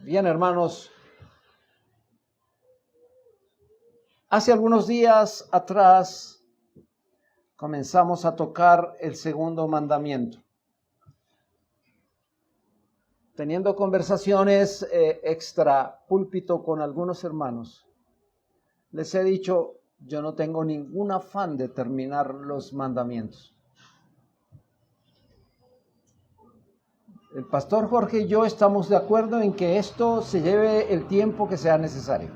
Bien, hermanos, hace algunos días atrás comenzamos a tocar el segundo mandamiento. Teniendo conversaciones extra púlpito con algunos hermanos, les he dicho, yo no tengo ningún afán de terminar los mandamientos. El pastor Jorge y yo estamos de acuerdo en que esto se lleve el tiempo que sea necesario.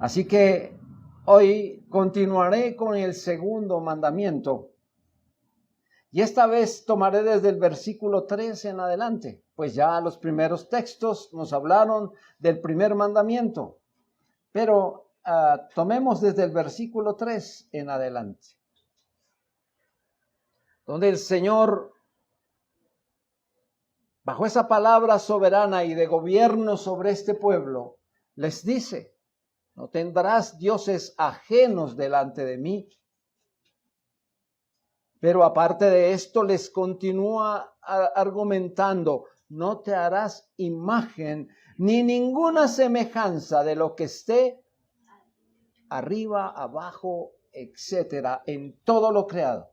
Así que hoy continuaré con el segundo mandamiento. Y esta vez tomaré desde el versículo 3 en adelante, pues ya los primeros textos nos hablaron del primer mandamiento. Pero tomemos desde el versículo 3 en adelante, donde el Señor, bajo esa palabra soberana y de gobierno sobre este pueblo, les dice: no tendrás dioses ajenos delante de mí. Pero aparte de esto, les continúa argumentando: no te harás imagen ni ninguna semejanza de lo que esté arriba, abajo, etcétera, en todo lo creado.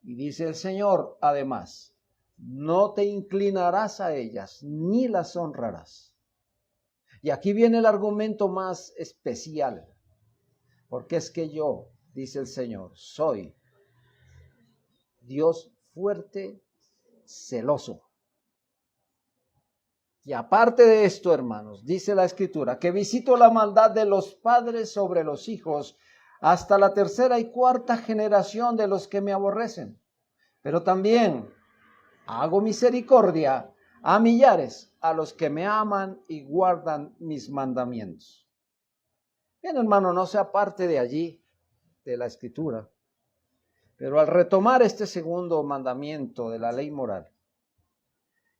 Y dice el Señor, además, no te inclinarás a ellas, ni las honrarás. Y aquí viene el argumento más especial, porque es que yo, dice el Señor, soy Dios fuerte, celoso. Y aparte de esto, hermanos, dice la Escritura, que visito la maldad de los padres sobre los hijos hasta la tercera y cuarta generación de los que me aborrecen. Pero también hago misericordia a millares, a los que me aman y guardan mis mandamientos. Bien, hermano, no se aparte de allí, de la Escritura. Pero al retomar este segundo mandamiento de la ley moral,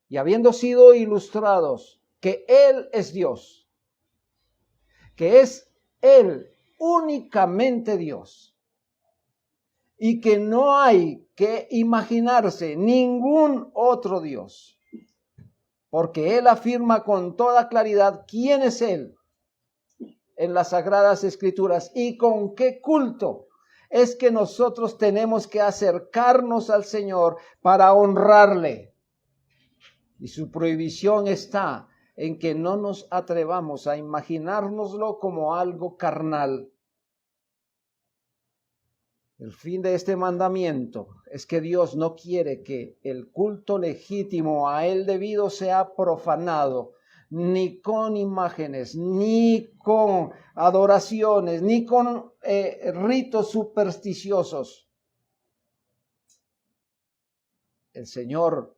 y habiendo sido ilustrados que Él es Dios, que es Él únicamente Dios, y que no hay que imaginarse ningún otro Dios, porque Él afirma con toda claridad quién es Él en las Sagradas Escrituras y con qué culto es que nosotros tenemos que acercarnos al Señor para honrarle. Y su prohibición está en que no nos atrevamos a imaginárnoslo como algo carnal. El fin de este mandamiento es que Dios no quiere que el culto legítimo a Él debido sea profanado, ni con imágenes, ni con adoraciones, ni con ritos supersticiosos. El Señor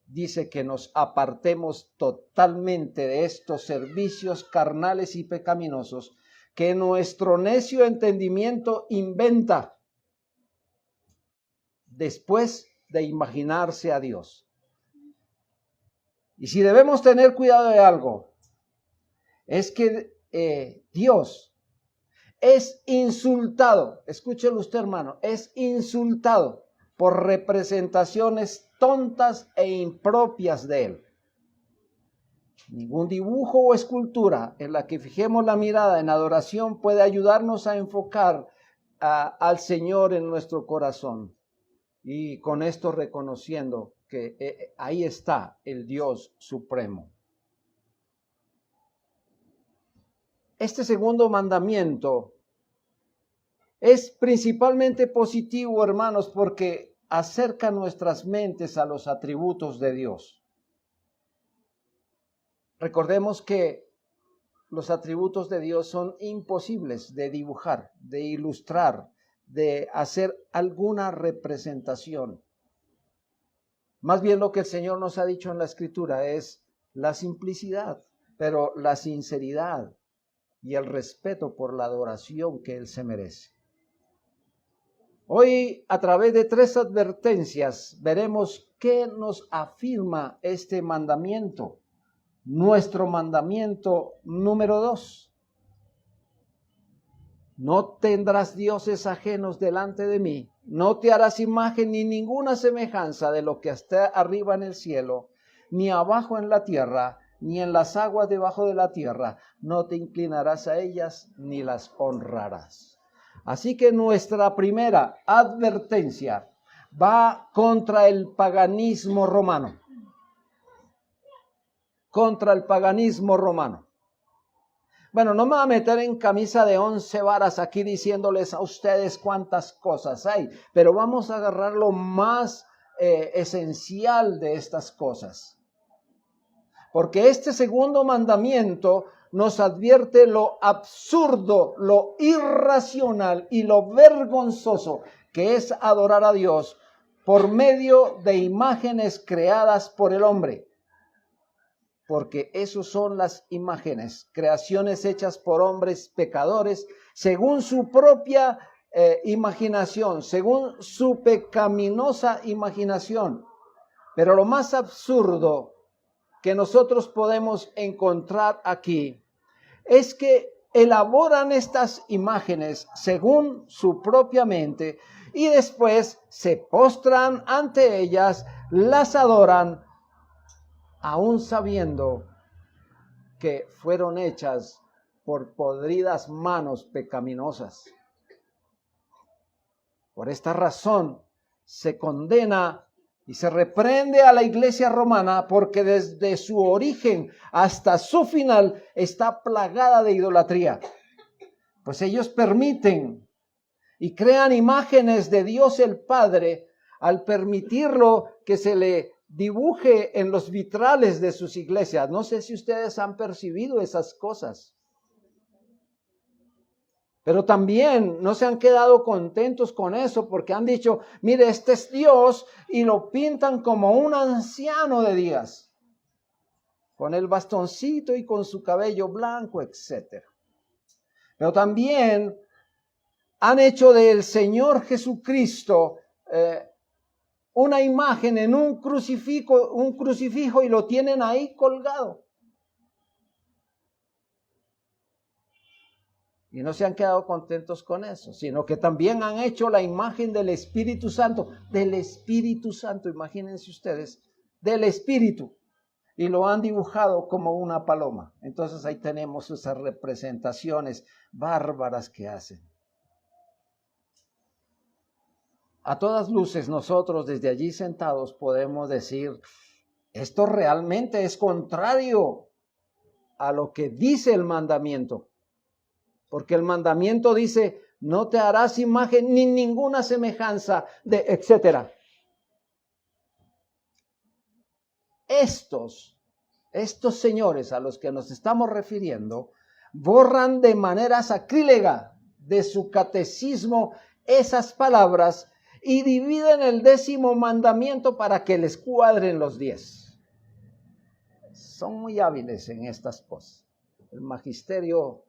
dice que nos apartemos totalmente de estos servicios carnales y pecaminosos que nuestro necio entendimiento inventa después de imaginarse a Dios. Y si debemos tener cuidado de algo, es que Dios es insultado, escúchelo usted, hermano, es insultado por representaciones tontas e impropias de Él. Ningún dibujo o escultura en la que fijemos la mirada en adoración puede ayudarnos a enfocar al Señor en nuestro corazón. Y con esto reconociendo que ahí está el Dios supremo. Este segundo mandamiento es principalmente positivo, hermanos, porque acerca nuestras mentes a los atributos de Dios. Recordemos que los atributos de Dios son imposibles de dibujar, de ilustrar, de hacer alguna representación. Más bien lo que el Señor nos ha dicho en la Escritura es la simplicidad, pero la sinceridad y el respeto por la adoración que Él se merece. Hoy, a través de 3 advertencias, veremos qué nos afirma este mandamiento. Nuestro mandamiento número 2. No tendrás dioses ajenos delante de mí. No te harás imagen ni ninguna semejanza de lo que está arriba en el cielo, ni abajo en la tierra, ni en las aguas debajo de la tierra. No te inclinarás a ellas, ni las honrarás. Así que nuestra primera advertencia va contra el paganismo romano. Contra el paganismo romano. Bueno, no me voy a meter en camisa de 11 varas aquí diciéndoles a ustedes cuántas cosas hay, pero vamos a agarrar lo más esencial de estas cosas. Porque este segundo mandamiento nos advierte lo absurdo, lo irracional y lo vergonzoso que es adorar a Dios por medio de imágenes creadas por el hombre. Porque esos son las imágenes, creaciones hechas por hombres pecadores, según su propia imaginación, según su pecaminosa imaginación. Pero lo más absurdo que nosotros podemos encontrar aquí es que elaboran estas imágenes según su propia mente y después se postran ante ellas, las adoran, aún sabiendo que fueron hechas por podridas manos pecaminosas. Por esta razón se condena y se reprende a la iglesia romana porque desde su origen hasta su final está plagada de idolatría. Pues ellos permiten y crean imágenes de Dios el Padre al permitirlo que se le dibuje en los vitrales de sus iglesias. No sé si ustedes han percibido esas cosas. Pero también no se han quedado contentos con eso porque han dicho, mire, este es Dios, y lo pintan como un anciano de días, con el bastoncito y con su cabello blanco, etc. Pero también han hecho del Señor Jesucristo una imagen en un crucifijo y lo tienen ahí colgado. Y no se han quedado contentos con eso, sino que también han hecho la imagen del Espíritu Santo, imagínense ustedes, del Espíritu, y lo han dibujado como una paloma. Entonces ahí tenemos esas representaciones bárbaras que hacen. A todas luces nosotros desde allí sentados podemos decir, esto realmente es contrario a lo que dice el mandamiento. Porque el mandamiento dice, no te harás imagen ni ninguna semejanza de etcétera. Estos señores a los que nos estamos refiriendo, borran de manera sacrílega de su catecismo esas palabras y dividen el 10º mandamiento para que les cuadren los 10. Son muy hábiles en estas cosas. El magisterio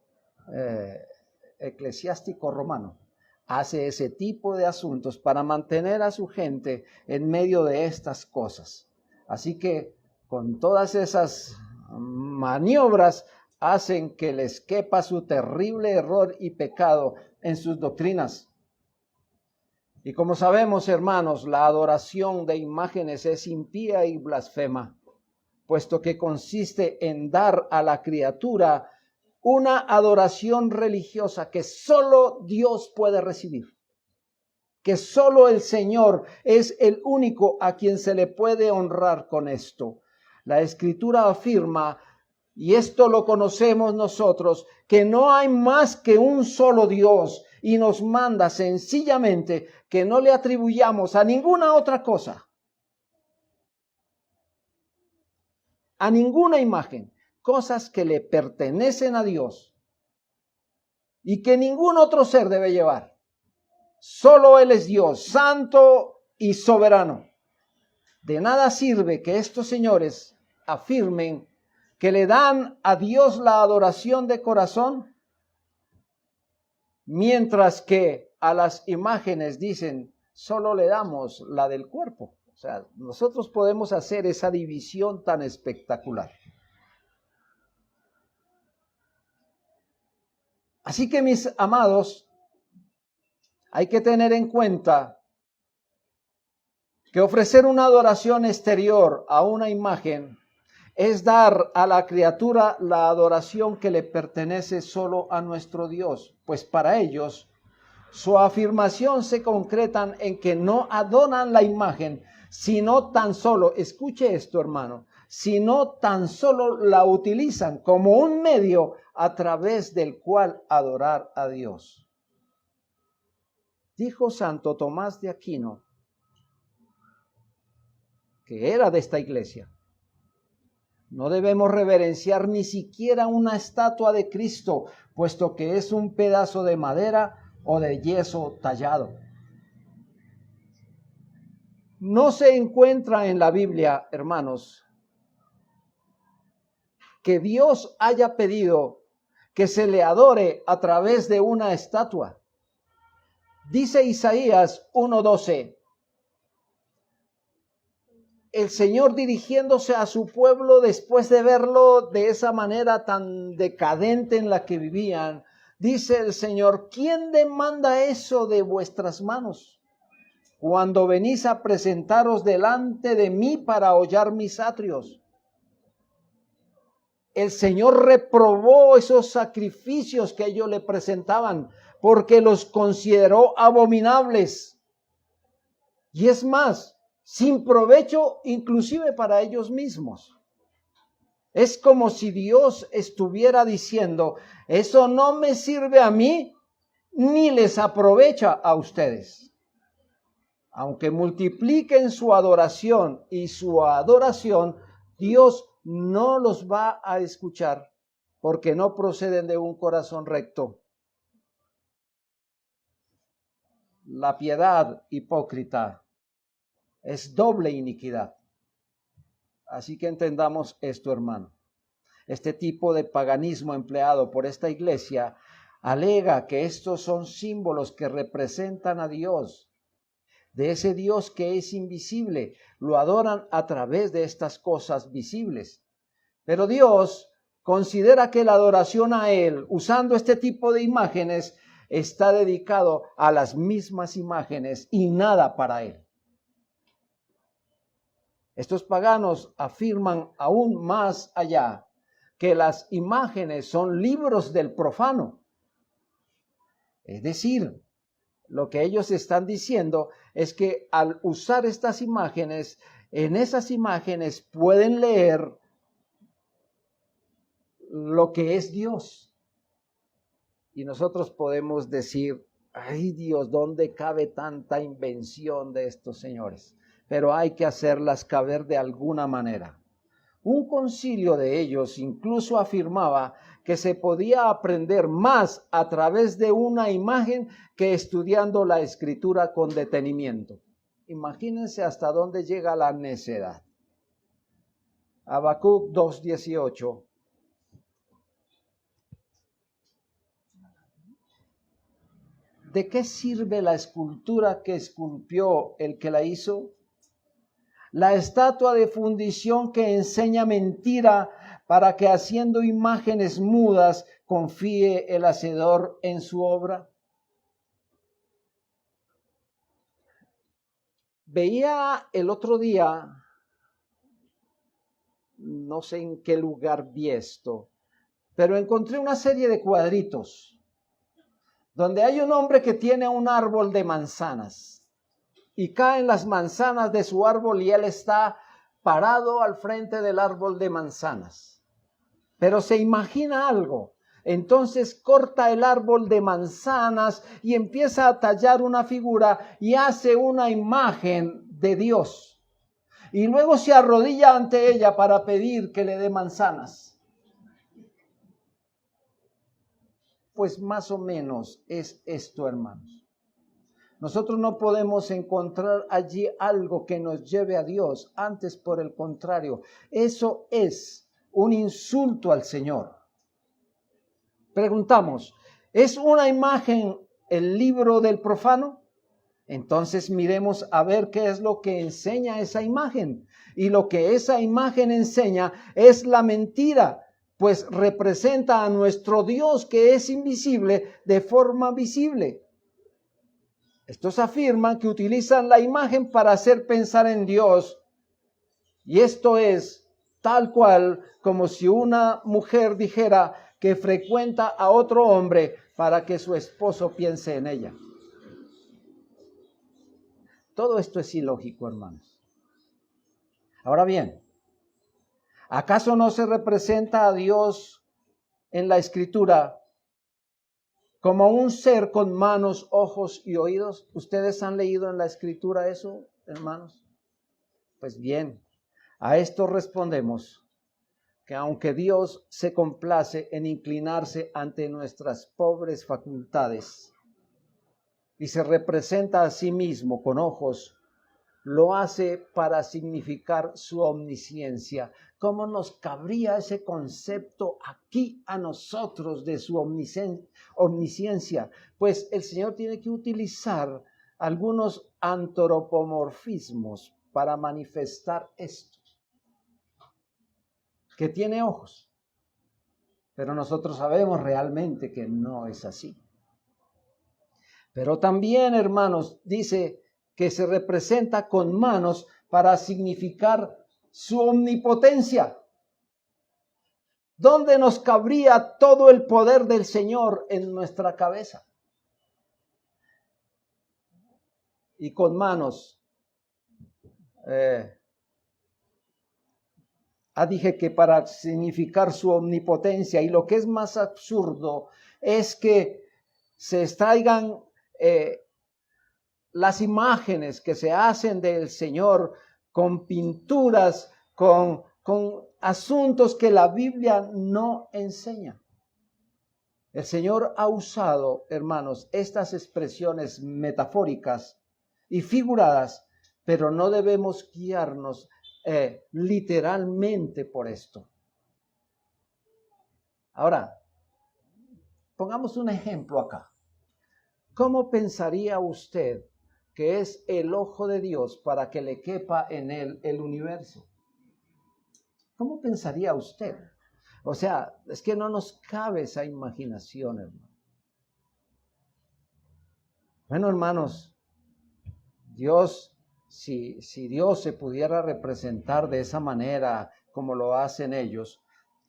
eclesiástico romano hace ese tipo de asuntos para mantener a su gente en medio de estas cosas. Así que con todas esas maniobras hacen que les quepa su terrible error y pecado en sus doctrinas. Y como sabemos, hermanos, la adoración de imágenes es impía y blasfema, puesto que consiste en dar a la criatura una adoración religiosa que solo Dios puede recibir, que solo el Señor es el único a quien se le puede honrar con esto. La Escritura afirma, y esto lo conocemos nosotros, que no hay más que un solo Dios, y nos manda sencillamente que no le atribuyamos a ninguna otra cosa, a ninguna imagen, cosas que le pertenecen a Dios y que ningún otro ser debe llevar. Solo Él es Dios, santo y soberano. De nada sirve que estos señores afirmen que le dan a Dios la adoración de corazón, mientras que a las imágenes dicen, solo le damos la del cuerpo. O sea, nosotros podemos hacer esa división tan espectacular. Así que, mis amados, hay que tener en cuenta que ofrecer una adoración exterior a una imagen es dar a la criatura la adoración que le pertenece solo a nuestro Dios, pues para ellos su afirmación se concreta en que no adoran la imagen, sino tan solo, escuche esto hermano, sino tan solo la utilizan como un medio a través del cual adorar a Dios. Dijo Santo Tomás de Aquino, que era de esta iglesia: no debemos reverenciar ni siquiera una estatua de Cristo, puesto que es un pedazo de madera o de yeso tallado. No se encuentra en la Biblia, hermanos, que Dios haya pedido que se le adore a través de una estatua. Dice Isaías 1:12, el Señor dirigiéndose a su pueblo después de verlo de esa manera tan decadente en la que vivían, dice el Señor: ¿quién demanda eso de vuestras manos? Cuando venís a presentaros delante de mí para hollar mis atrios. El Señor reprobó esos sacrificios que ellos le presentaban, porque los consideró abominables. Y es más, sin provecho inclusive para ellos mismos. Es como si Dios estuviera diciendo: eso no me sirve a mí, ni les aprovecha a ustedes. Aunque multipliquen su adoración y su adoración, Dios no los va a escuchar, porque no proceden de un corazón recto. La piedad hipócrita es doble iniquidad. Así que entendamos esto, hermano. Este tipo de paganismo empleado por esta iglesia alega que estos son símbolos que representan a Dios, de ese Dios que es invisible. Lo adoran a través de estas cosas visibles. Pero Dios considera que la adoración a Él, usando este tipo de imágenes, está dedicado a las mismas imágenes y nada para Él. Estos paganos afirman aún más allá que las imágenes son libros del profano. Es decir, lo que ellos están diciendo es que al usar estas imágenes, en esas imágenes pueden leer lo que es Dios. Y nosotros podemos decir: ay Dios, ¿dónde cabe tanta invención de estos señores? Pero hay que hacerlas caber de alguna manera. Un concilio de ellos incluso afirmaba que se podía aprender más a través de una imagen que estudiando la escritura con detenimiento. Imagínense hasta dónde llega la necedad. Habacuc 2:18. ¿De qué sirve la escultura que esculpió el que la hizo? La estatua de fundición que enseña mentira para que haciendo imágenes mudas confíe el hacedor en su obra. Veía el otro día, no sé en qué lugar vi esto, pero encontré una serie de cuadritos donde hay un hombre que tiene un árbol de manzanas. Y caen las manzanas de su árbol y él está parado al frente del árbol de manzanas. Pero se imagina algo. Entonces corta el árbol de manzanas y empieza a tallar una figura y hace una imagen de Dios. Y luego se arrodilla ante ella para pedir que le dé manzanas. Pues más o menos es esto, hermanos. Nosotros no podemos encontrar allí algo que nos lleve a Dios. Antes, por el contrario, eso es un insulto al Señor. Preguntamos, ¿es una imagen el libro del profano? Entonces miremos a ver qué es lo que enseña esa imagen. Y lo que esa imagen enseña es la mentira, pues representa a nuestro Dios que es invisible de forma visible. Estos afirman que utilizan la imagen para hacer pensar en Dios. Y esto es tal cual como si una mujer dijera que frecuenta a otro hombre para que su esposo piense en ella. Todo esto es ilógico, hermanos. Ahora bien, ¿acaso no se representa a Dios en la Escritura como un ser con manos, ojos y oídos? ¿Ustedes han leído en la Escritura eso, hermanos? Pues bien, a esto respondemos que aunque Dios se complace en inclinarse ante nuestras pobres facultades y se representa a sí mismo con ojos, lo hace para significar su omnisciencia. ¿Cómo nos cabría ese concepto aquí a nosotros de su omnisciencia? Pues el Señor tiene que utilizar algunos antropomorfismos para manifestar esto. Que tiene ojos, pero nosotros sabemos realmente que no es así. Pero también, hermanos, dice que se representa con manos para significar su omnipotencia. ¿Dónde nos cabría todo el poder del Señor en nuestra cabeza? Y con manos, dije que para significar su omnipotencia, y lo que es más absurdo es que se extraigan las imágenes que se hacen del Señor con pinturas, con asuntos que la Biblia no enseña. El Señor ha usado, hermanos, estas expresiones metafóricas y figuradas, pero no debemos guiarnos literalmente por esto. Ahora, pongamos un ejemplo acá. ¿Cómo pensaría usted que es el ojo de Dios para que le quepa en él el universo? ¿Cómo pensaría usted? O sea, es que no nos cabe esa imaginación, hermano. Bueno, hermanos, Dios, si Dios se pudiera representar de esa manera como lo hacen ellos,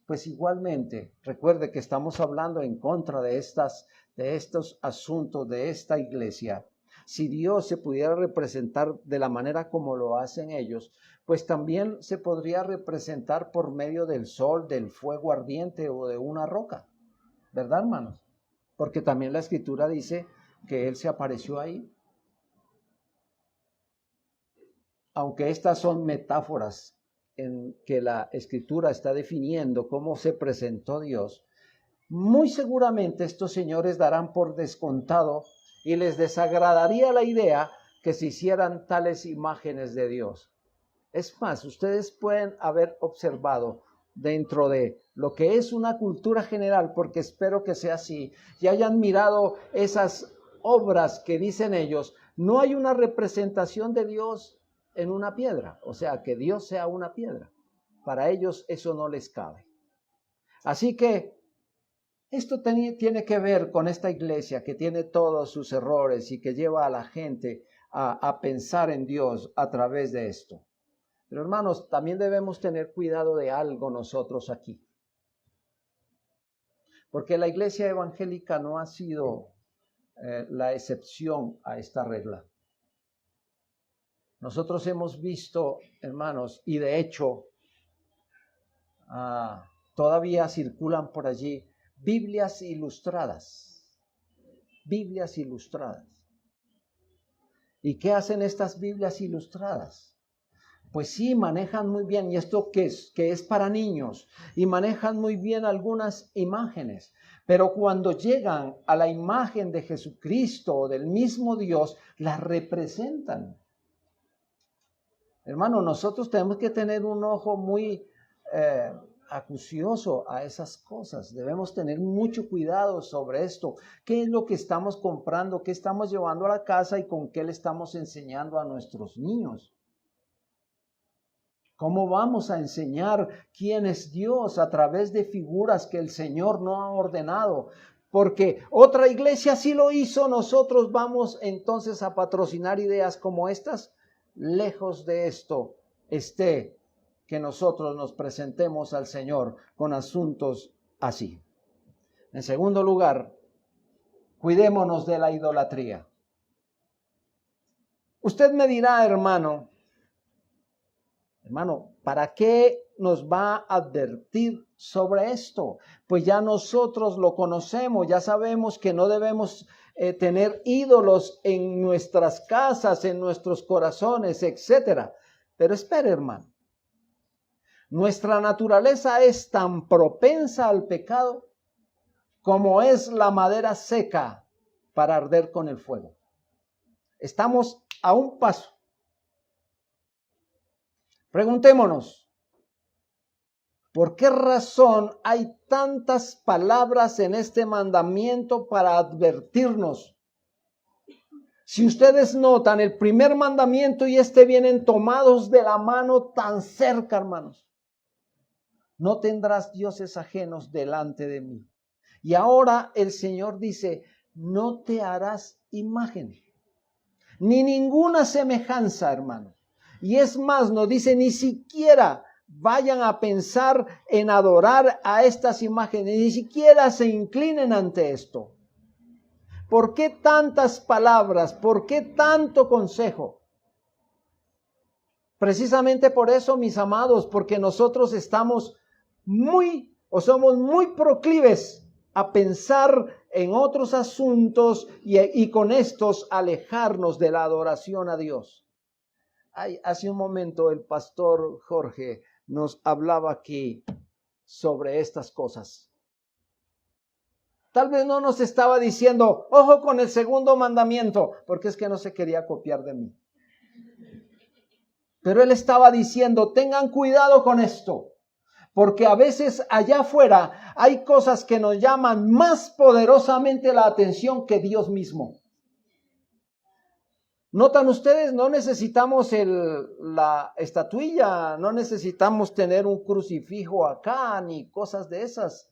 pues igualmente, recuerde que estamos hablando en contra de estos asuntos de esta iglesia. Si Dios se pudiera representar de la manera como lo hacen ellos, pues también se podría representar por medio del sol, del fuego ardiente o de una roca, ¿verdad, hermanos? Porque también la Escritura dice que Él se apareció ahí. Aunque estas son metáforas en que la Escritura está definiendo cómo se presentó Dios, muy seguramente estos señores darán por descontado y les desagradaría la idea que se hicieran tales imágenes de Dios. Es más, ustedes pueden haber observado dentro de lo que es una cultura general, porque espero que sea así, y hayan mirado esas obras que dicen ellos, no hay una representación de Dios en una piedra, o sea, que Dios sea una piedra. Para ellos eso no les cabe. Así que esto tiene que ver con esta iglesia que tiene todos sus errores y que lleva a la gente a pensar en Dios a través de esto. Pero hermanos, también debemos tener cuidado de algo nosotros aquí. Porque la iglesia evangélica no ha sido la excepción a esta regla. Nosotros hemos visto, hermanos, y de hecho todavía circulan por allí Biblias ilustradas. Biblias ilustradas. ¿Y qué hacen estas Biblias ilustradas? Pues sí, manejan muy bien, y esto que es para niños, y manejan muy bien algunas imágenes, pero cuando llegan a la imagen de Jesucristo o del mismo Dios, la representan. Hermano, nosotros tenemos que tener un ojo muy acucioso a esas cosas. Debemos tener mucho cuidado sobre esto. ¿Qué es lo que estamos comprando? ¿Qué estamos llevando a la casa y con qué le estamos enseñando a nuestros niños? ¿Cómo vamos a enseñar quién es Dios a través de figuras que el Señor no ha ordenado? porque otra iglesia sí lo hizo, nosotros vamos entonces a patrocinar ideas como estas. Lejos de esto esté que nosotros nos presentemos al Señor con asuntos así. En segundo lugar, cuidémonos de la idolatría. Usted me dirá, hermano, ¿para qué nos va a advertir sobre esto? Pues ya nosotros lo conocemos, ya sabemos que no debemos tener ídolos en nuestras casas, en nuestros corazones, etc. Pero espere, hermano, nuestra naturaleza es tan propensa al pecado como es la madera seca para arder con el fuego. Estamos a un paso. Preguntémonos, ¿por qué razón hay tantas palabras en este mandamiento para advertirnos? Si ustedes notan, el primer mandamiento y este vienen tomados de la mano tan cerca, hermanos. No tendrás dioses ajenos delante de mí. Y ahora el Señor dice, no te harás imagen, ni ninguna semejanza, hermanos. Y es más, nos dice, ni siquiera vayan a pensar en adorar a estas imágenes, ni siquiera se inclinen ante esto. ¿Por qué tantas palabras? ¿Por qué tanto consejo? Precisamente por eso, mis amados, porque nosotros somos muy proclives a pensar en otros asuntos y con estos alejarnos de la adoración a Dios. Hace un momento el pastor Jorge nos hablaba aquí sobre estas cosas. Tal vez no nos estaba diciendo, ojo con el segundo mandamiento, porque es que no se quería copiar de mí. Pero él estaba diciendo, tengan cuidado con esto, porque a veces allá afuera hay cosas que nos llaman más poderosamente la atención que Dios mismo. ¿Notan ustedes? No necesitamos la estatuilla, no necesitamos tener un crucifijo acá, ni cosas de esas.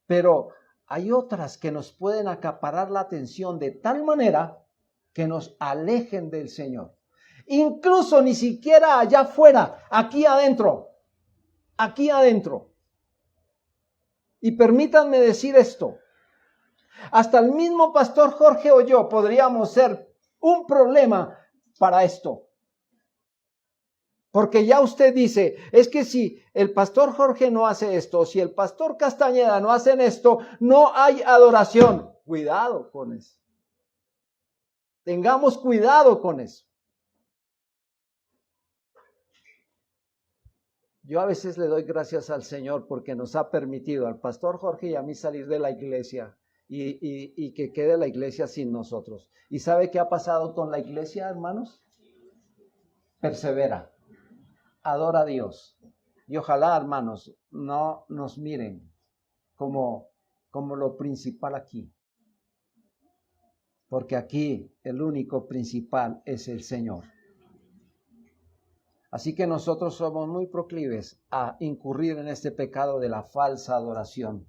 Pero hay otras que nos pueden acaparar la atención de tal manera que nos alejen del Señor. Incluso ni siquiera allá afuera, aquí adentro. Y permítanme decir esto. Hasta el mismo pastor Jorge o yo podríamos ser un problema para esto. Porque ya usted dice, es que si el pastor Jorge no hace esto, si el pastor Castañeda no hacen esto, no hay adoración. Cuidado con eso. Tengamos cuidado con eso. Yo a veces le doy gracias al Señor porque nos ha permitido al pastor Jorge y a mí salir de la iglesia y que quede la iglesia sin nosotros. ¿Y sabe qué ha pasado con la iglesia, hermanos? Persevera, adora a Dios. Y ojalá, hermanos, no nos miren como lo principal aquí. Porque aquí el único principal es el Señor. Así que nosotros somos muy proclives a incurrir en este pecado de la falsa adoración.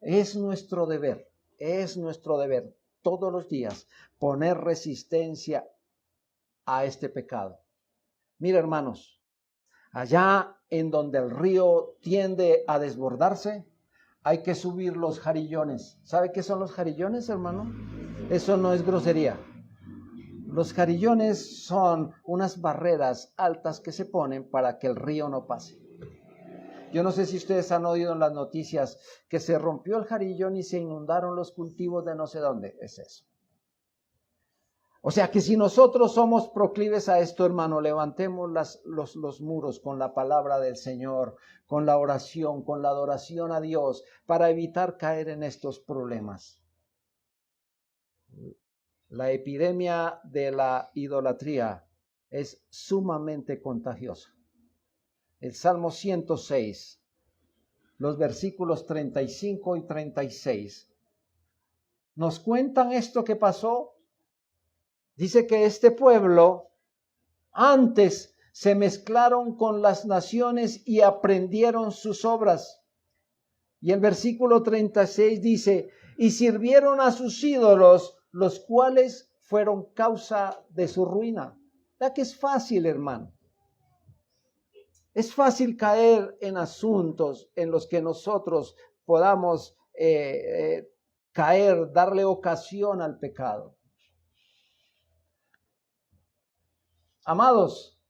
Es nuestro deber todos los días poner resistencia a este pecado. Mira, hermanos, allá en donde el río tiende a desbordarse, hay que subir los jarillones. ¿Sabe qué son los jarillones, hermano? Eso no es grosería. Los jarillones son unas barreras altas que se ponen para que el río no pase. Yo no sé si ustedes han oído en las noticias que se rompió el jarillón y se inundaron los cultivos de no sé dónde. Es eso. O sea que si nosotros somos proclives a esto, hermano, levantemos los muros con la palabra del Señor, con la oración, con la adoración a Dios, para evitar caer en estos problemas. La epidemia de la idolatría es sumamente contagiosa. El Salmo 106, los versículos 35 y 36, nos cuentan esto que pasó. Dice que este pueblo antes se mezclaron con las naciones y aprendieron sus obras. Y el versículo 36 dice, y sirvieron a sus ídolos, los cuales fueron causa de su ruina. ¿Verdad que es fácil, hermano? Es fácil caer en asuntos en los que nosotros podamos caer, darle ocasión al pecado. Amados,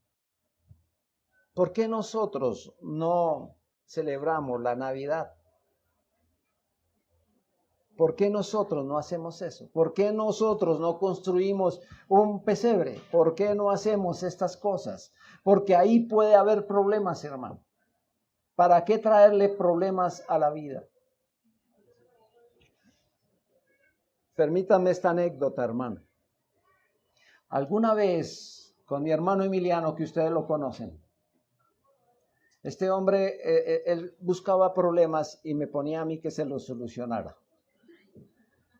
¿por qué nosotros no celebramos la Navidad? ¿Por qué nosotros no hacemos eso? ¿Por qué nosotros no construimos un pesebre? ¿Por qué no hacemos estas cosas? Porque ahí puede haber problemas, hermano. ¿Para qué traerle problemas a la vida? Permítame esta anécdota, hermano. Alguna vez con mi hermano Emiliano, que ustedes lo conocen, este hombre, él buscaba problemas y me ponía a mí que se los solucionara.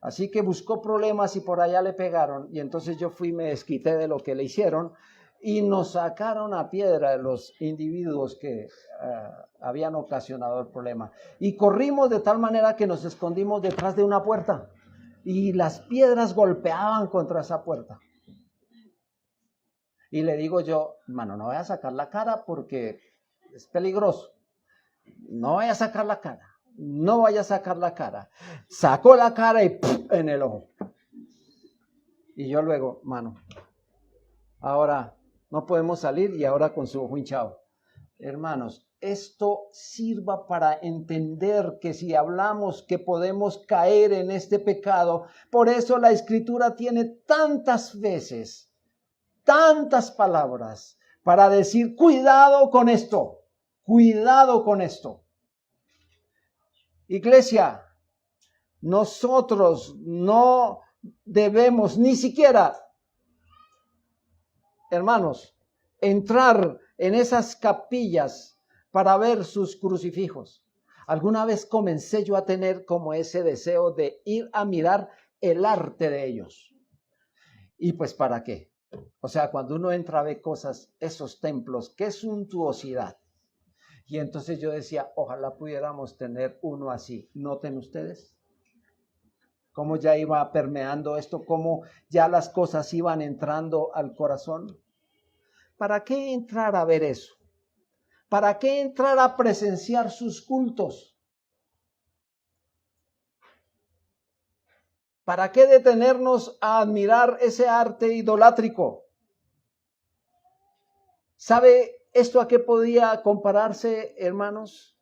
Así que buscó problemas y por allá le pegaron y entonces yo fui y me desquité de lo que le hicieron y nos sacaron a piedra los individuos que habían ocasionado el problema. Y corrimos de tal manera que nos escondimos detrás de una puerta y las piedras golpeaban contra esa puerta. Y le digo yo, hermano, no voy a sacar la cara porque es peligroso. No voy a sacar la cara. No vaya a sacar la cara. Sacó la cara y ¡pum!, en el ojo. Y yo luego, mano, ahora no podemos salir y ahora con su ojo hinchado. Hermanos, esto sirva para entender que si hablamos que podemos caer en este pecado, por eso la Escritura tiene tantas veces, tantas palabras para decir, cuidado con esto, cuidado con esto. Iglesia, nosotros no debemos ni siquiera, hermanos, entrar en esas capillas para ver sus crucifijos. Alguna vez comencé yo a tener como ese deseo de ir a mirar el arte de ellos. Y pues, ¿para qué? O sea, cuando uno entra a ver cosas, esos templos, qué suntuosidad. Y entonces yo decía, ojalá pudiéramos tener uno así. ¿Noten ustedes cómo ya iba permeando esto? ¿Cómo ya las cosas iban entrando al corazón? ¿Para qué entrar a ver eso? ¿Para qué entrar a presenciar sus cultos? ¿Para qué detenernos a admirar ese arte idolátrico? ¿Sabe esto a qué podía compararse, hermanos?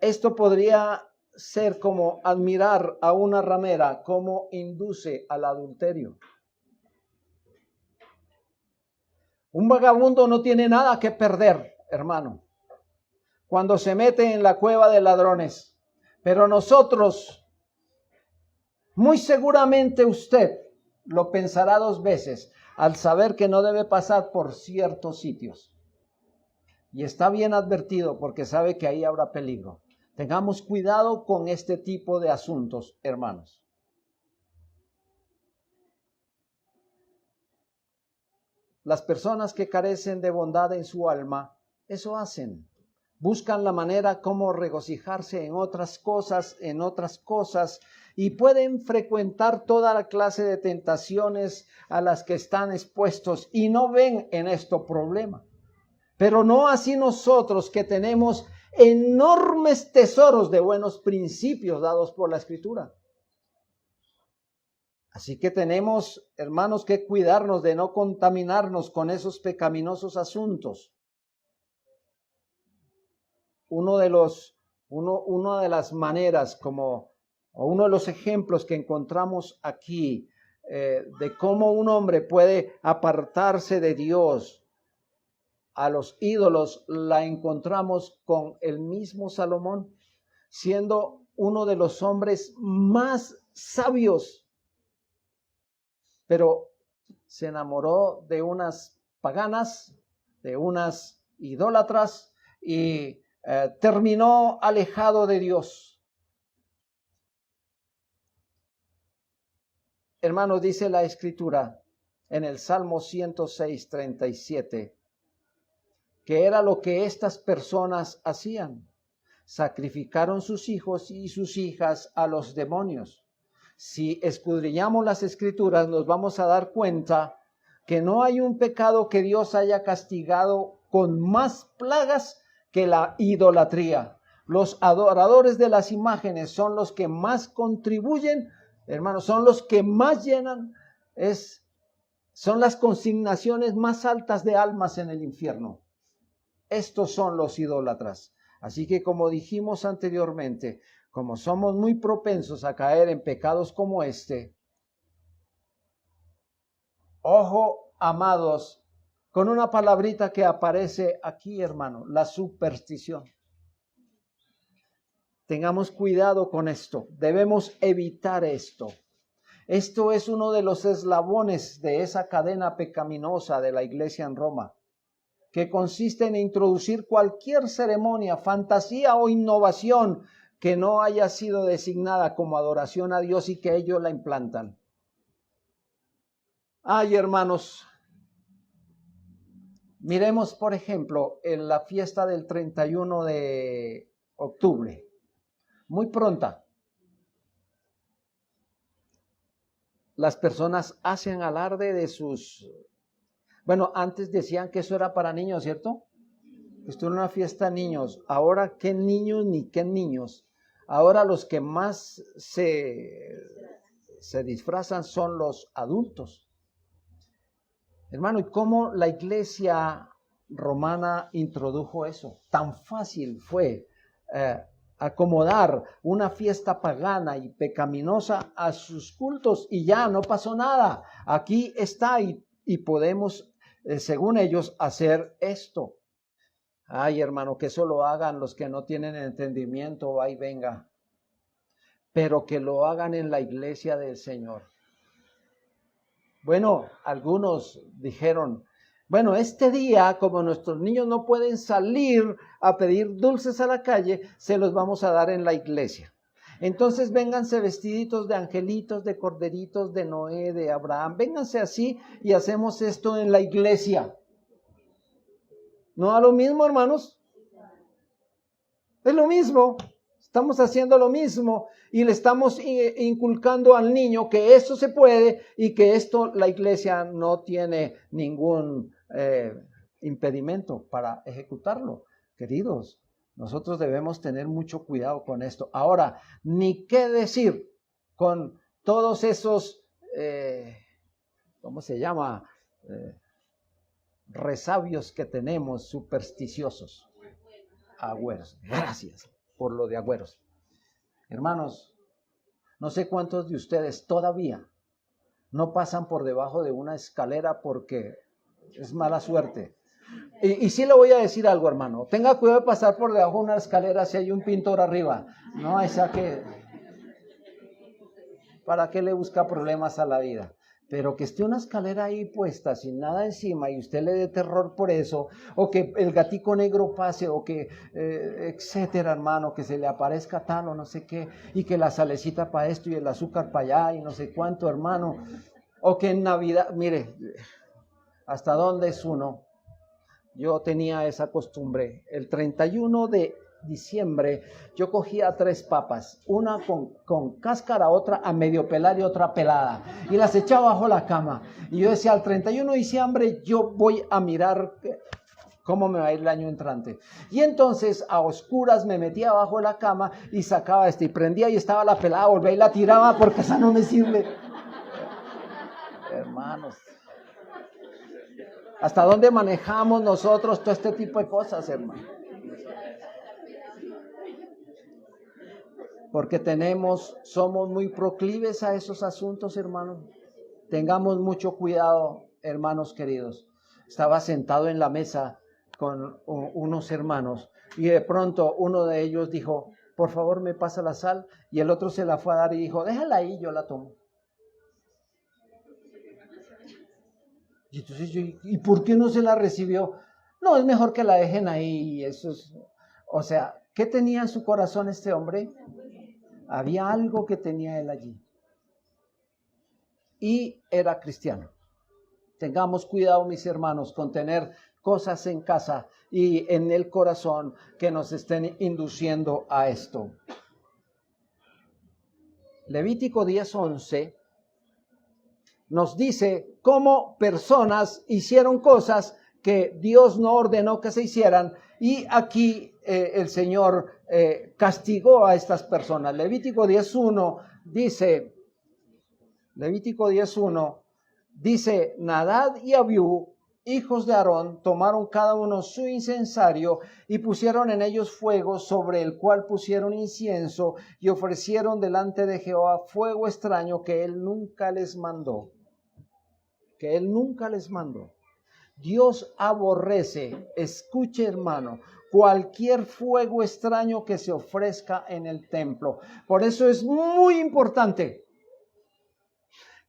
Esto podría ser como admirar a una ramera, cómo induce al adulterio. Un vagabundo no tiene nada que perder, hermano, cuando se mete en la cueva de ladrones. Pero nosotros, muy seguramente usted lo pensará 2 veces al saber que no debe pasar por ciertos sitios. Y está bien advertido porque sabe que ahí habrá peligro. Tengamos cuidado con este tipo de asuntos, hermanos. Las personas que carecen de bondad en su alma, eso hacen. Buscan la manera como regocijarse en otras cosas, y pueden frecuentar toda la clase de tentaciones a las que están expuestos y no ven en esto problema. Pero no así nosotros, que tenemos enormes tesoros de buenos principios dados por la Escritura. Así que tenemos, hermanos, que cuidarnos de no contaminarnos con esos pecaminosos asuntos. Una de las maneras o uno de los ejemplos que encontramos aquí de cómo un hombre puede apartarse de Dios a los ídolos, la encontramos con el mismo Salomón, siendo uno de los hombres más sabios, pero se enamoró de unas paganas, de unas idólatras y terminó alejado de Dios. Hermanos, dice la Escritura en el Salmo 106:37, que era lo que estas personas hacían. sacrificaron sus hijos y sus hijas a los demonios. Si escudriñamos las Escrituras, nos vamos a dar cuenta que no hay un pecado que Dios haya castigado con más plagas que la idolatría. Los adoradores de las imágenes son los que más contribuyen, hermanos, son los que más llenan, son las consignaciones más altas de almas en el infierno. Estos son los idólatras. Así que, como dijimos anteriormente, como somos muy propensos a caer en pecados como este, ojo, amados, con una palabrita que aparece aquí, hermano, la superstición. Tengamos cuidado con esto. Debemos evitar esto. Esto es uno de los eslabones de esa cadena pecaminosa de la iglesia en Roma, que consiste en introducir cualquier ceremonia, fantasía o innovación que no haya sido designada como adoración a Dios y que ellos la implantan. Ay, hermanos, miremos, por ejemplo, en la fiesta del 31 de octubre, muy pronta. Las personas hacen alarde de sus... Bueno, antes decían que eso era para niños, ¿cierto? Esto era una fiesta de niños. Ahora, ¿qué niños ni qué niños? Ahora los que más se disfrazan son los adultos. Hermano, ¿y cómo la iglesia romana introdujo eso? Tan fácil fue acomodar una fiesta pagana y pecaminosa a sus cultos y ya no pasó nada. Aquí está y podemos, según ellos, hacer esto. Ay, hermano, que eso lo hagan los que no tienen entendimiento, ahí venga. Pero que lo hagan en la iglesia del Señor. Bueno, algunos dijeron, bueno, este día, como nuestros niños no pueden salir a pedir dulces a la calle, se los vamos a dar en la iglesia. Entonces vénganse vestiditos de angelitos, de corderitos, de Noé, de Abraham. Vénganse así y hacemos esto en la iglesia. ¿No es lo mismo, hermanos? Es lo mismo. Estamos haciendo lo mismo y le estamos inculcando al niño que eso se puede y que esto la iglesia no tiene ningún impedimento para ejecutarlo. Queridos, nosotros debemos tener mucho cuidado con esto. Ahora, ni qué decir con todos esos, ¿cómo se llama? Resabios que tenemos supersticiosos. Agüeros. Gracias por lo de agüeros. Hermanos, no sé cuántos de ustedes todavía no pasan por debajo de una escalera porque es mala suerte. Y sí le voy a decir algo, hermano. Tenga cuidado de pasar por debajo de una escalera si hay un pintor arriba. No, esa que... ¿Para qué le busca problemas a la vida? Pero que esté una escalera ahí puesta sin nada encima y usted le dé terror por eso, o que el gatico negro pase, o que, etcétera, hermano, que se le aparezca tal o no sé qué, y que la salecita para esto y el azúcar para allá y no sé cuánto, hermano, o que en Navidad, mire, ¿hasta dónde es uno? Yo tenía esa costumbre, el 31 de diciembre yo cogía 3 papas, una con cáscara, otra a medio pelar y otra pelada, y las echaba bajo la cama, y yo decía, al 31 de diciembre yo voy a mirar cómo me va a ir el año entrante, y entonces a oscuras me metía abajo de la cama y sacaba y prendía y estaba la pelada, volvía y la tiraba porque esa no me sirve. Hermanos, ¿hasta dónde manejamos nosotros todo este tipo de cosas, hermano? Porque somos muy proclives a esos asuntos, hermanos. Tengamos mucho cuidado, hermanos queridos. Estaba sentado en la mesa con unos hermanos y de pronto uno de ellos dijo, por favor me pasa la sal, y el otro se la fue a dar y dijo, déjala ahí, yo la tomo. Y entonces ¿y por qué no se la recibió? No, es mejor que la dejen ahí. Eso es, o sea, ¿qué tenía en su corazón este hombre? Había algo que tenía él allí. Y era cristiano. Tengamos cuidado, mis hermanos, con cosas en casa y en el corazón que nos estén induciendo a esto. Levítico 10:11 nos dice cómo personas hicieron cosas que Dios no ordenó que se hicieran, y aquí el Señor castigó a estas personas. Levítico 10:1 dice, Nadab y Abiú, hijos de Aarón, tomaron cada uno su incensario y pusieron en ellos fuego, sobre el cual pusieron incienso, y ofrecieron delante de Jehová fuego extraño que él nunca les mandó. Dios aborrece, escuche hermano, cualquier fuego extraño que se ofrezca en el templo. Por eso es muy importante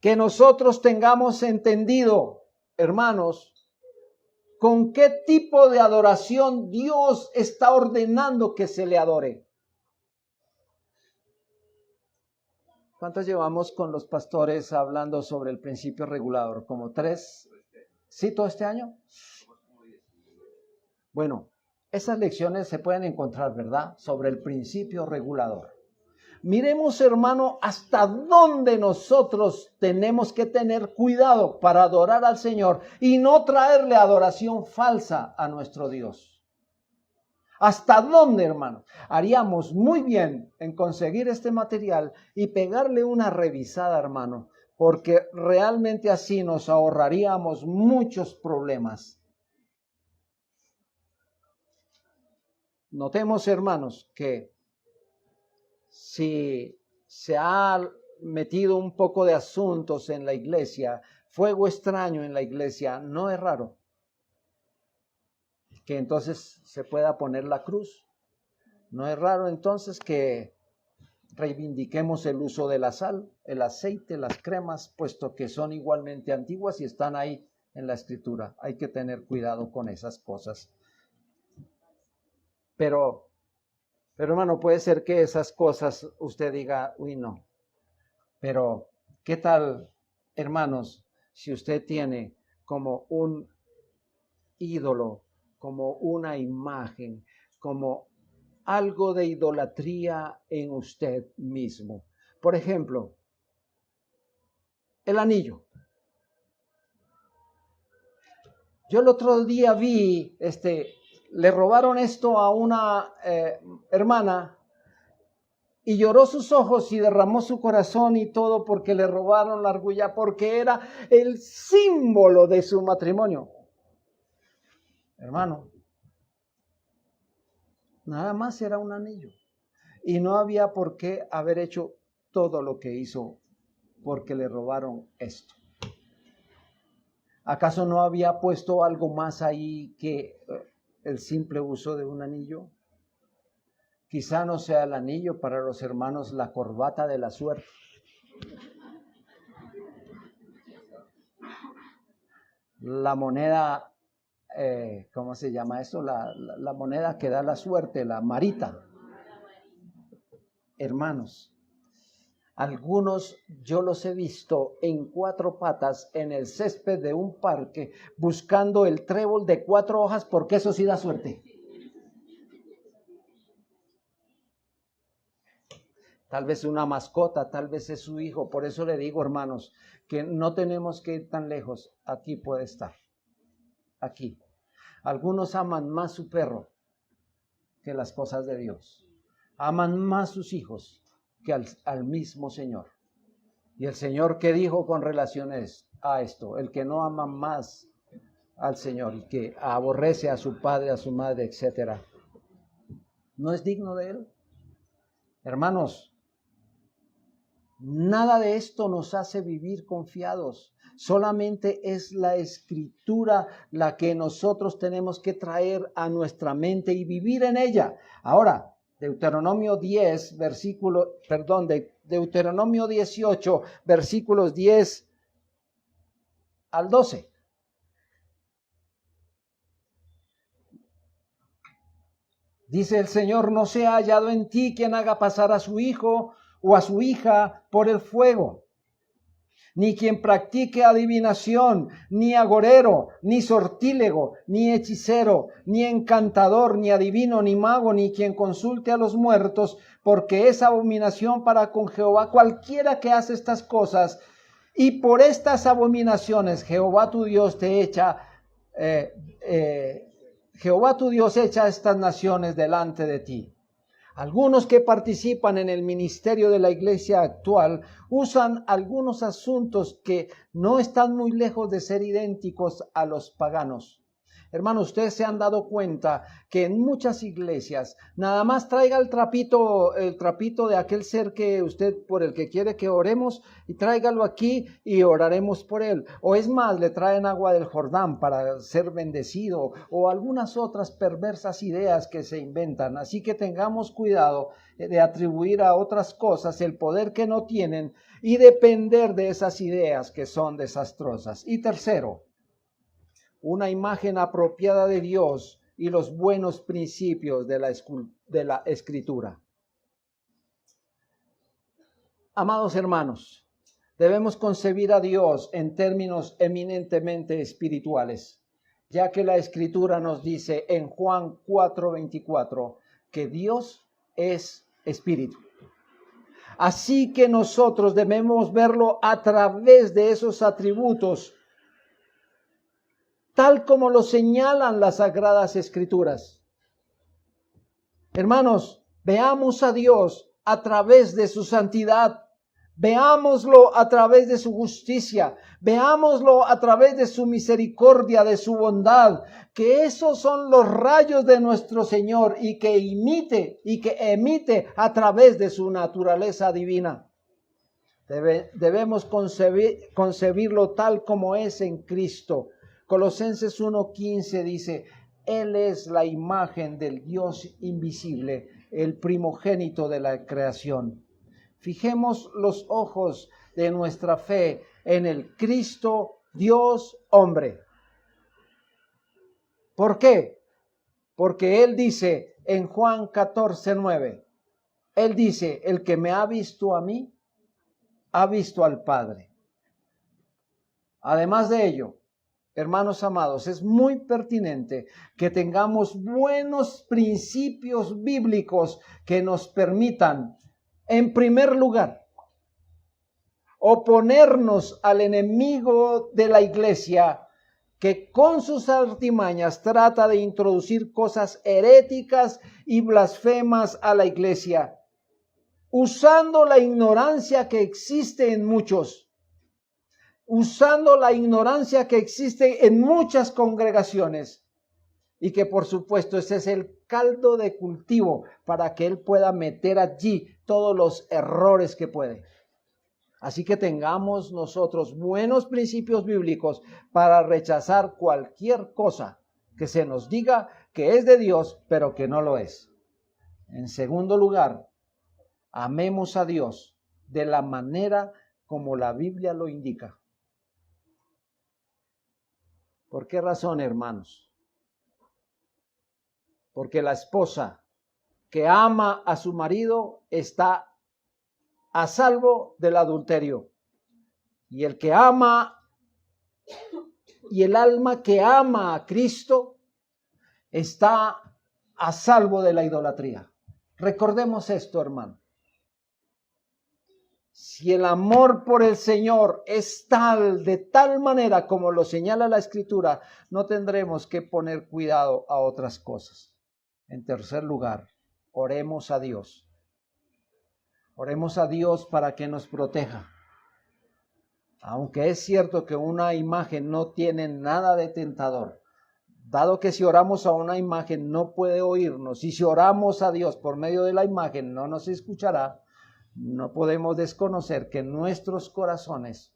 que nosotros tengamos entendido, hermanos, con qué tipo de adoración Dios está ordenando que se le adore. ¿Cuántos llevamos con los pastores hablando sobre el principio regulador? ¿Como 3? ¿Sí, todo este año? Bueno, esas lecciones se pueden encontrar, ¿verdad? Sobre el principio regulador. Miremos, hermano, hasta dónde nosotros tenemos que tener cuidado para adorar al Señor y no traerle adoración falsa a nuestro Dios. ¿Hasta dónde, hermano? Haríamos muy bien en conseguir este material y pegarle una revisada, hermano, porque realmente así nos ahorraríamos muchos problemas. Notemos, hermanos, que si se ha metido un poco de asuntos en la iglesia, fuego extraño en la iglesia, no es raro que entonces se pueda poner la cruz. No es raro entonces que reivindiquemos el uso de la sal, el aceite, las cremas, puesto que son igualmente antiguas y están ahí en la Escritura. Hay que tener cuidado con esas cosas. Pero hermano, puede ser que esas cosas usted diga, uy, no. Pero, ¿qué tal, hermanos, si usted tiene como un ídolo, como una imagen, como algo de idolatría en usted mismo? Por ejemplo, el anillo. Yo el otro día vi, le robaron esto a una hermana y lloró sus ojos y derramó su corazón y todo porque le robaron la argolla, porque era el símbolo de su matrimonio. Hermano, nada más era un anillo y no había por qué haber hecho todo lo que hizo porque le robaron esto. ¿Acaso no había puesto algo más ahí que el simple uso de un anillo? Quizá no sea el anillo, para los hermanos la corbata de la suerte. La moneda, ¿cómo se llama eso? La moneda que da la suerte, la marita. Hermanos, algunos yo los he visto en 4 patas en el césped de un parque buscando el trébol de 4 hojas porque eso sí da suerte. Tal vez una mascota, tal vez es su hijo. Por eso le digo, hermanos, que no tenemos que ir tan lejos. Aquí puede estar. Aquí. Algunos aman más su perro que las cosas de Dios. Aman más sus hijos que al mismo Señor. Y el Señor, ¿qué dijo con relaciones a esto? El que no ama más al Señor y que aborrece a su padre, a su madre, etcétera, ¿no es digno de Él? Hermanos, nada de esto nos hace vivir confiados. Solamente es la Escritura la que nosotros tenemos que traer a nuestra mente y vivir en ella. Ahora, Deuteronomio 18, versículos 10 al 12. Dice el Señor, no se ha hallado en ti quien haga pasar a su hijo o a su hija por el fuego. ni quien practique adivinación, ni agorero, ni sortílego, ni hechicero, ni encantador, ni adivino, ni mago, ni quien consulte a los muertos, porque es abominación para con Jehová cualquiera que hace estas cosas. Y por estas abominaciones Jehová tu Dios te echa, Jehová tu Dios echa estas naciones delante de ti. Algunos que participan en el ministerio de la iglesia actual usan algunos asuntos que no están muy lejos de ser idénticos a los paganos. Hermanos, ustedes se han dado cuenta que en muchas iglesias nada más traiga el trapito de aquel ser que usted, por el que quiere que oremos, y tráigalo aquí y oraremos por él. O es más, le traen agua del Jordán para ser bendecido, o algunas otras perversas ideas que se inventan. Así que tengamos cuidado de atribuir a otras cosas el poder que no tienen y depender de esas ideas que son desastrosas. Y tercero, una imagen apropiada de Dios y los buenos principios de la Escritura. Amados hermanos, debemos concebir a Dios en términos eminentemente espirituales, ya que la Escritura nos dice en Juan 4:24 que Dios es espíritu. Así que nosotros debemos verlo a través de esos atributos, tal como lo señalan las Sagradas Escrituras. Hermanos, veamos a Dios a través de su santidad, veámoslo a través de su justicia, veámoslo a través de su misericordia, de su bondad, que esos son los rayos de nuestro Señor y que emite a través de su naturaleza divina. Debemos concebirlo tal como es en Cristo. Colosenses 1:15 dice, Él es la imagen del Dios invisible, el primogénito de la creación. Fijemos los ojos de nuestra fe en el Cristo Dios hombre. ¿Por qué? Porque Él dice en Juan 14:9, Él dice, el que me ha visto a mí, ha visto al Padre. Además de ello, hermanos amados, es muy pertinente que tengamos buenos principios bíblicos que nos permitan, en primer lugar, oponernos al enemigo de la iglesia que con sus artimañas trata de introducir cosas heréticas y blasfemas a la iglesia, usando la ignorancia que existe en muchos. Usando la ignorancia que existe en muchas congregaciones y que por supuesto ese es el caldo de cultivo para que él pueda meter allí todos los errores que puede. Así que tengamos nosotros buenos principios bíblicos para rechazar cualquier cosa que se nos diga que es de Dios, pero que no lo es. En segundo lugar, amemos a Dios de la manera como la Biblia lo indica. ¿Por qué razón, hermanos? Porque la esposa que ama a su marido está a salvo del adulterio. Y el que ama, y el alma que ama a Cristo está a salvo de la idolatría. Recordemos esto, hermano. Si el amor por el Señor es de tal manera como lo señala la Escritura, no tendremos que poner cuidado a otras cosas. En tercer lugar, oremos a Dios. Oremos a Dios para que nos proteja. Aunque es cierto que una imagen no tiene nada de tentador, dado que si oramos a una imagen no puede oírnos, y si oramos a Dios por medio de la imagen no nos escuchará, no podemos desconocer que nuestros corazones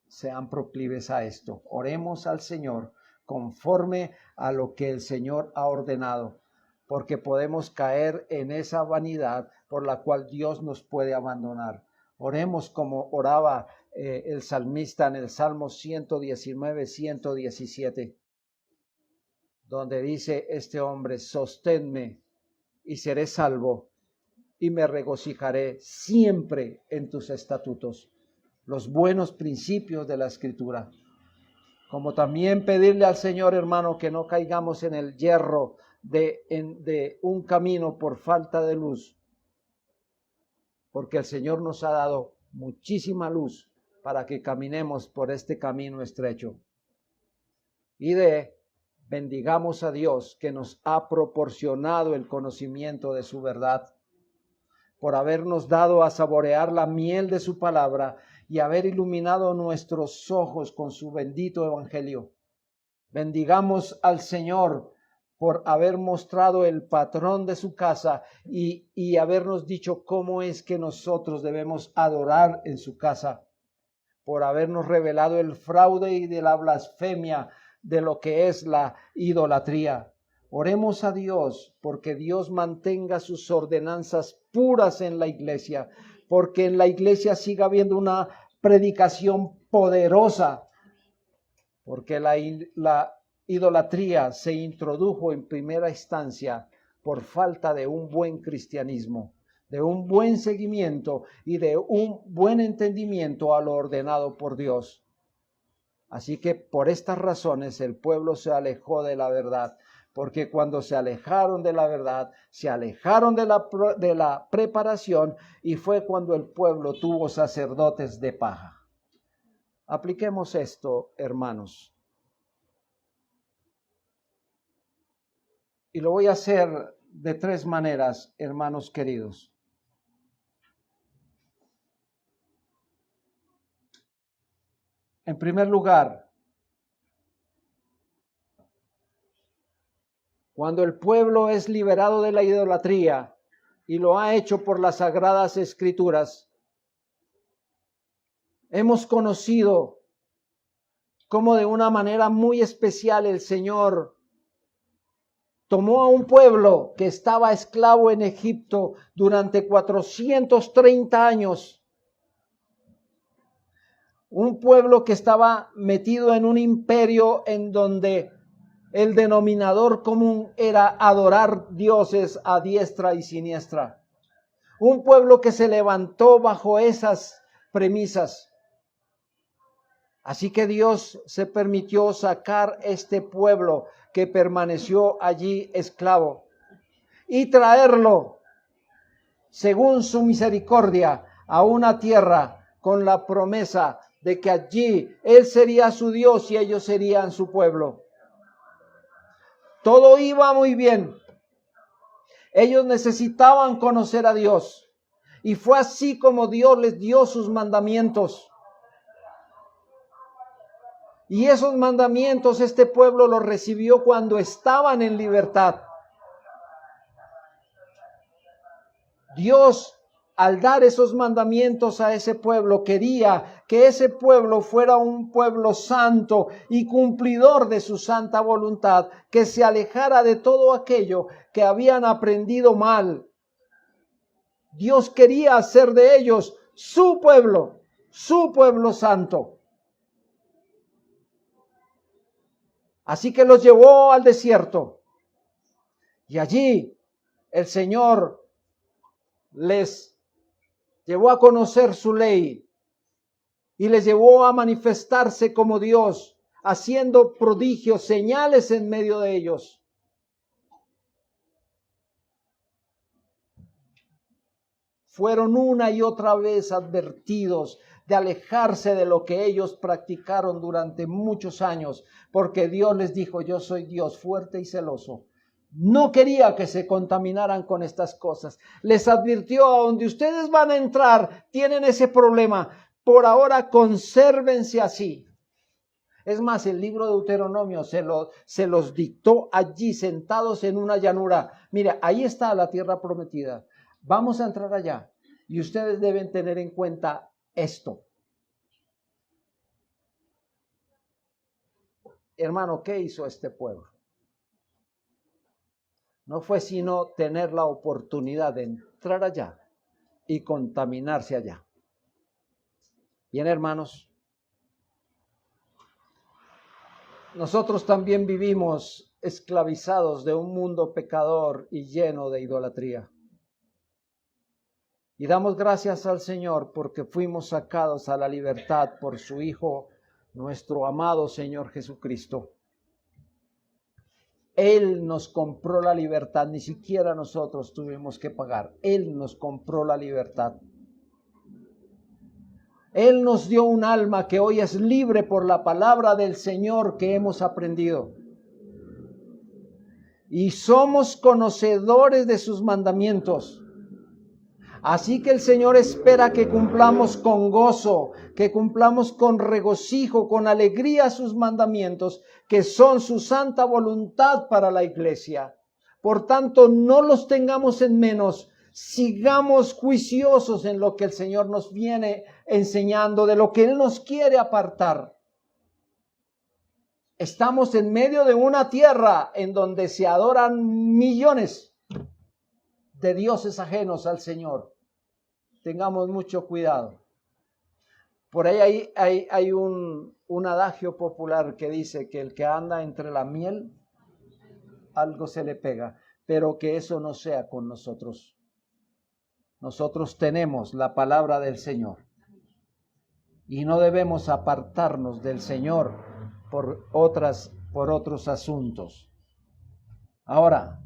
sean proclives a esto. Oremos al Señor conforme a lo que el Señor ha ordenado, porque podemos caer en esa vanidad por la cual Dios nos puede abandonar. Oremos como oraba el salmista en el Salmo 119, 117, donde dice este hombre, sosténme y seré salvo, y me regocijaré siempre en tus estatutos. los buenos principios de la Escritura. Como también pedirle al Señor, hermano, que no caigamos en el yerro de un camino por falta de luz, porque el Señor nos ha dado muchísima luz para que caminemos por este camino estrecho. Y bendigamos a Dios que nos ha proporcionado el conocimiento de su verdad, por habernos dado a saborear la miel de su palabra y haber iluminado nuestros ojos con su bendito evangelio. Bendigamos al Señor por haber mostrado el patrón de su casa y habernos dicho cómo es que nosotros debemos adorar en su casa, por habernos revelado el fraude y de la blasfemia de lo que es la idolatría. Oremos a Dios porque Dios mantenga sus ordenanzas puras en la iglesia, porque en la iglesia siga habiendo una predicación poderosa, porque la idolatría se introdujo en primera instancia por falta de un buen cristianismo, de un buen seguimiento y de un buen entendimiento a lo ordenado por Dios. Así que por estas razones el pueblo se alejó de la verdad, porque cuando se alejaron de la verdad, se alejaron de la preparación, y fue cuando el pueblo tuvo sacerdotes de paja. Apliquemos esto, hermanos. Y lo voy a hacer de tres maneras, hermanos queridos. En primer lugar, cuando el pueblo es liberado de la idolatría y lo ha hecho por las sagradas escrituras, hemos conocido cómo de una manera muy especial el Señor tomó a un pueblo que estaba esclavo en Egipto durante 430 años. Un pueblo que estaba metido en un imperio en donde el denominador común era adorar dioses a diestra y siniestra. Un pueblo que se levantó bajo esas premisas. Así que Dios se permitió sacar este pueblo que permaneció allí esclavo y traerlo, según su misericordia, a una tierra con la promesa de que allí Él sería su Dios y ellos serían su pueblo. Todo iba muy bien. Ellos necesitaban conocer a Dios. Y fue así como Dios les dio sus mandamientos. Y esos mandamientos este pueblo los recibió cuando estaban en libertad. Dios, al dar esos mandamientos a ese pueblo, quería que ese pueblo fuera un pueblo santo y cumplidor de su santa voluntad, que se alejara de todo aquello que habían aprendido mal. Dios quería hacer de ellos su pueblo santo. Así que los llevó al desierto. Y allí el Señor les llevó a conocer su ley y les llevó a manifestarse como Dios, haciendo prodigios, señales en medio de ellos. Fueron una y otra vez advertidos de alejarse de lo que ellos practicaron durante muchos años, porque Dios les dijo: yo soy Dios fuerte y celoso. No quería que se contaminaran con estas cosas. Les advirtió: a donde ustedes van a entrar, tienen ese problema. Por ahora consérvense así. Es más, el libro de Deuteronomio se los dictó allí, sentados en una llanura. Mira, ahí está la tierra prometida. Vamos a entrar allá. Y ustedes deben tener en cuenta esto. Hermano, ¿qué hizo este pueblo? No fue sino tener la oportunidad de entrar allá y contaminarse allá. Bien, hermanos, nosotros también vivimos esclavizados de un mundo pecador y lleno de idolatría. Y damos gracias al Señor porque fuimos sacados a la libertad por su Hijo, nuestro amado Señor Jesucristo. Él nos compró la libertad, ni siquiera nosotros tuvimos que pagar. Él nos compró la libertad. Él nos dio un alma que hoy es libre por la palabra del Señor que hemos aprendido. Y somos conocedores de sus mandamientos. Así que el Señor espera que cumplamos con gozo, que cumplamos con regocijo, con alegría sus mandamientos, que son su santa voluntad para la iglesia. Por tanto, no los tengamos en menos. Sigamos juiciosos en lo que el Señor nos viene enseñando, de lo que Él nos quiere apartar. Estamos en medio de una tierra en donde se adoran millones de dioses ajenos al Señor. Tengamos mucho cuidado. Por ahí hay un adagio popular que dice que el que anda entre la miel, algo se le pega, pero que eso no sea con nosotros. Nosotros tenemos la palabra del Señor y no debemos apartarnos del Señor por otros asuntos. Ahora,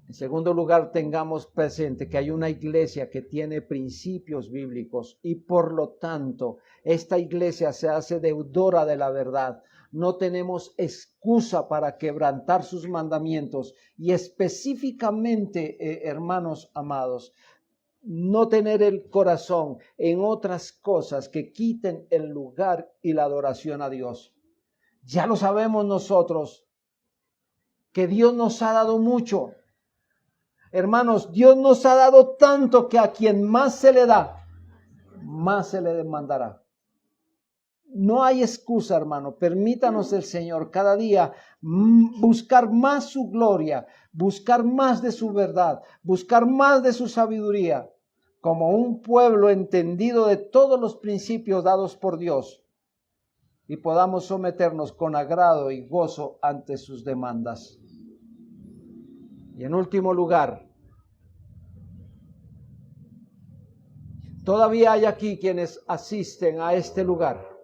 en segundo lugar, tengamos presente que hay una iglesia que tiene principios bíblicos y por lo tanto esta iglesia se hace deudora de la verdad. No tenemos excusa para quebrantar sus mandamientos y específicamente, hermanos amados, no tener el corazón en otras cosas que quiten el lugar y la adoración a Dios. Ya lo sabemos nosotros, que Dios nos ha dado mucho. Hermanos, Dios nos ha dado tanto que a quien más se le da, más se le demandará. No hay excusa, hermano. Permítanos el Señor cada día buscar más su gloria, buscar más de su verdad, buscar más de su sabiduría, como un pueblo entendido de todos los principios dados por Dios, y podamos someternos con agrado y gozo ante sus demandas. Y en último lugar, todavía hay aquí quienes asisten a este lugar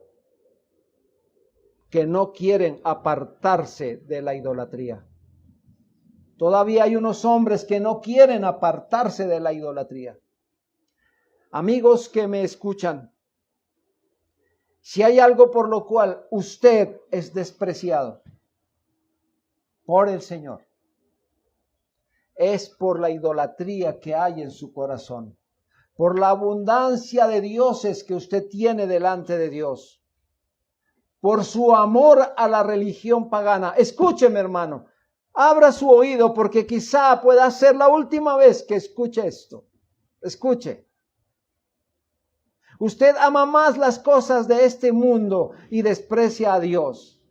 que no quieren apartarse de la idolatría. Todavía hay unos hombres que no quieren apartarse de la idolatría. Amigos que me escuchan, si hay algo por lo cual usted es despreciado por el Señor, es por la idolatría que hay en su corazón, por la abundancia de dioses que usted tiene delante de Dios, por su amor a la religión pagana. Escúcheme, hermano, abra su oído porque quizá pueda ser la última vez que escuche esto. Escuche. Usted ama más las cosas de este mundo y desprecia a Dios.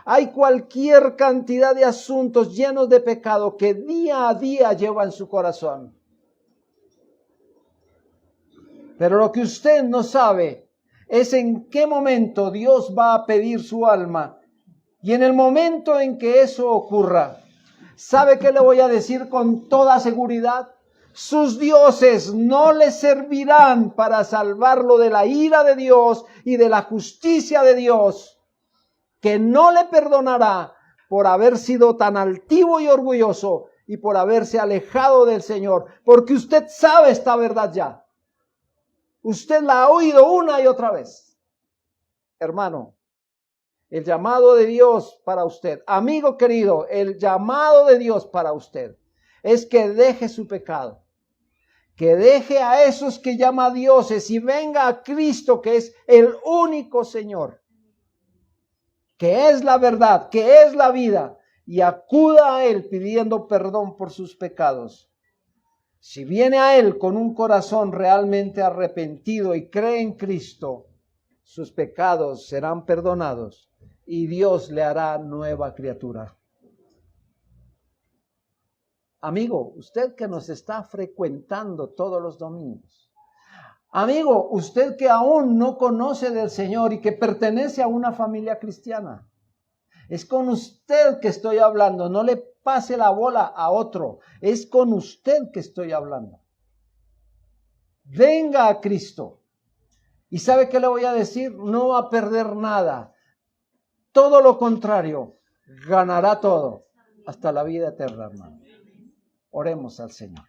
Hay cualquier cantidad de asuntos llenos de pecado que día a día llevan su corazón. Pero lo que usted no sabe es en qué momento Dios va a pedir su alma. Y en el momento en que eso ocurra, ¿sabe qué le voy a decir con toda seguridad? Sus dioses no le servirán para salvarlo de la ira de Dios y de la justicia de Dios, que no le perdonará por haber sido tan altivo y orgulloso y por haberse alejado del Señor, porque usted sabe esta verdad ya. Usted la ha oído una y otra vez. Hermano, el llamado de Dios para usted, amigo querido, el llamado de Dios para usted es que deje su pecado, que deje a esos que llama dioses y venga a Cristo, que es el único Señor, que es la verdad, que es la vida, y acuda a Él pidiendo perdón por sus pecados. Si viene a Él con un corazón realmente arrepentido y cree en Cristo, sus pecados serán perdonados y Dios le hará nueva criatura. Amigo, usted que nos está frecuentando todos los domingos. Amigo, usted que aún no conoce del Señor y que pertenece a una familia cristiana. Es con usted que estoy hablando. No le pase la bola a otro. Es con usted que estoy hablando. Venga a Cristo. ¿Y sabe qué le voy a decir? No va a perder nada. Todo lo contrario, ganará todo hasta la vida eterna, hermano. Oremos al Señor.